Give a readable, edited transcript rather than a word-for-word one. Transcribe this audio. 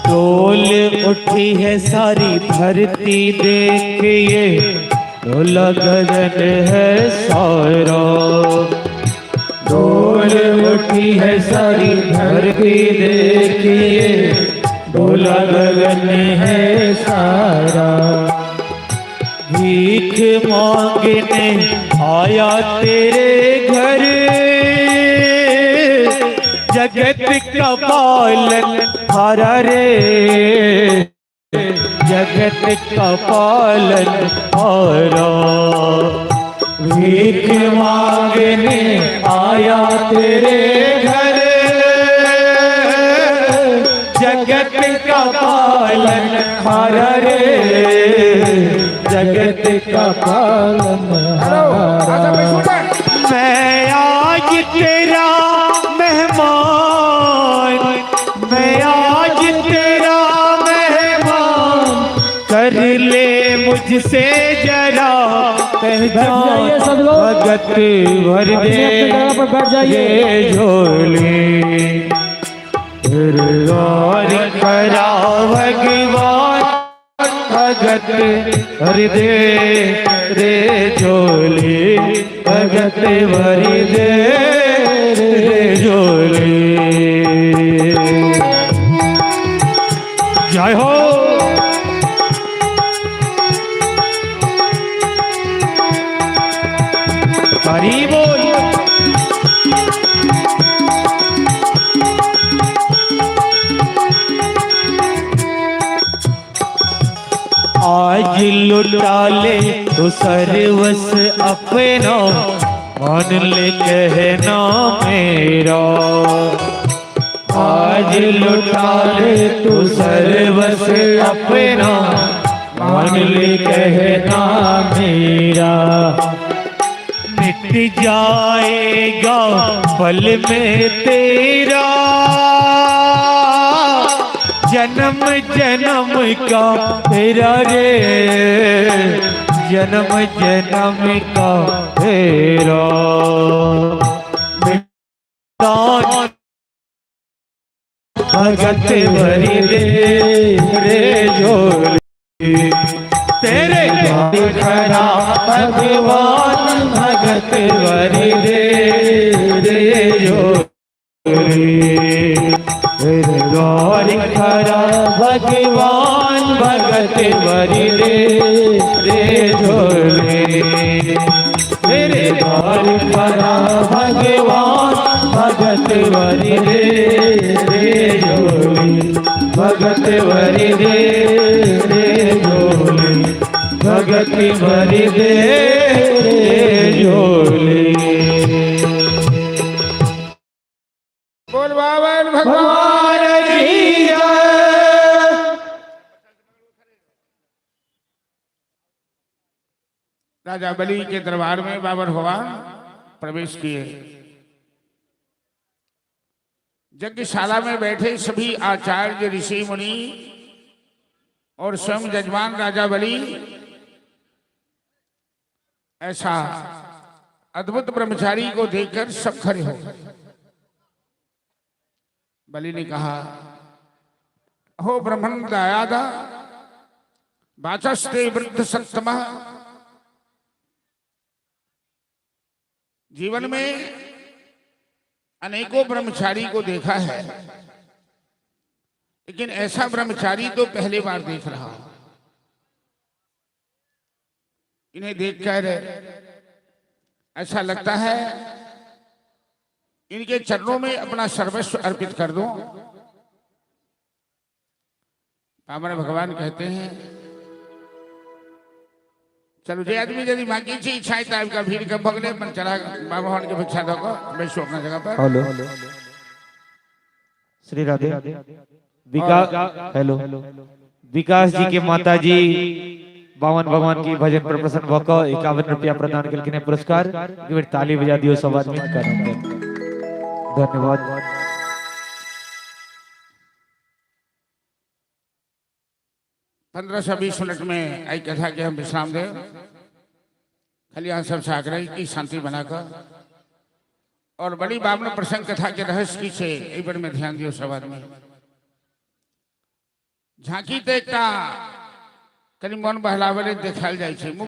डोल उठी है सारी धरती देखिए, डोला गगन है सारा। डोल उठी है सारी धरती देखिए, डोला गगन है सारा। भीख मांगने आया तेरे घर, जगत का पालन हारा रे, जगत का पालन हारा। भीख मांगने आया तेरे घर, जगत का पालन हारा रे, जगत का पालन हारा। मैं आज तेरा मेहमान, मैं आज तेरा मेहमान, कर ले मुझसे जरा पहचान। भगत भर दे ये झोली, और करा भगवान। भगत भर दे रे झोली, भगत भर दे रे झोली। जय हो। हरि बोल। आज लुटा ले तो सर्वस अपना, मान ले कहना मेरा। आज लुटा ले तो सर्वस अपना, मान ले कहना मेरा। मिट जाएगा पल में तेरा, जन्म जन्म का तेरा रे, जन्म जन्म का तेरा। भगत भरी दे रे झोली, तेरे खड़ा भगवान। भगत भरी दे रे झोली, तेरे गौर खड़ा भगवान। भगत भरी दे रे झोली, तेरे गौर खड़ा भगवान। भगत भरी दे रे झोली, भगत भरी दे रे झोली, भगत भरी दे रे झोली। बोल बावन भगवान की जय। राजा बलि के दरबार में बाबर भगवान प्रवेश किए। यज्ञशाला में बैठे सभी आचार्य ऋषि मुनि और स्वयं जजमान राजा बलि ऐसा अद्भुत ब्रह्मचारी को देखकर सब खड़े हो गए। बलि ने कहा, हो ब्रह्मण दयादा वाचस्ते वृद्ध सत्तमः। जीवन में अनेकों ब्रह्मचारी को देखा है, लेकिन ऐसा ब्रह्मचारी तो पहली बार देख रहा हूं। इन्हें देखकर ऐसा लगता है इनके चरणों में अपना सर्वस्व अर्पित कर दूं। पावन भगवान कहते हैं, चलो जे आदमी यदि मांगी इच्छा टाइप का भीड़ कब भगले मन चला बाबा भगवान की भिक्षा दो बैठो अपना जगह पर। हेलो श्री राधे। विकास, हेलो विकास जी के माता जी बावन भगवान की भजन पर प्रसन्न होकर 51 रुपया प्रदान करके पुरस्कार ताली बजा दियो सब आदमी का। धन्यवाद। 15 से 20 मिनट में आई कथा के हम विश्राम दें। खाली यहाँ सब आग्रह की शांति बनाकर और बड़ी बाब ने प्रसंग कथा के रहस्य की से एक बार में ध्यान दियो सब आदमी। झांकी तो एक कनी मन बहलावे देखाल जाए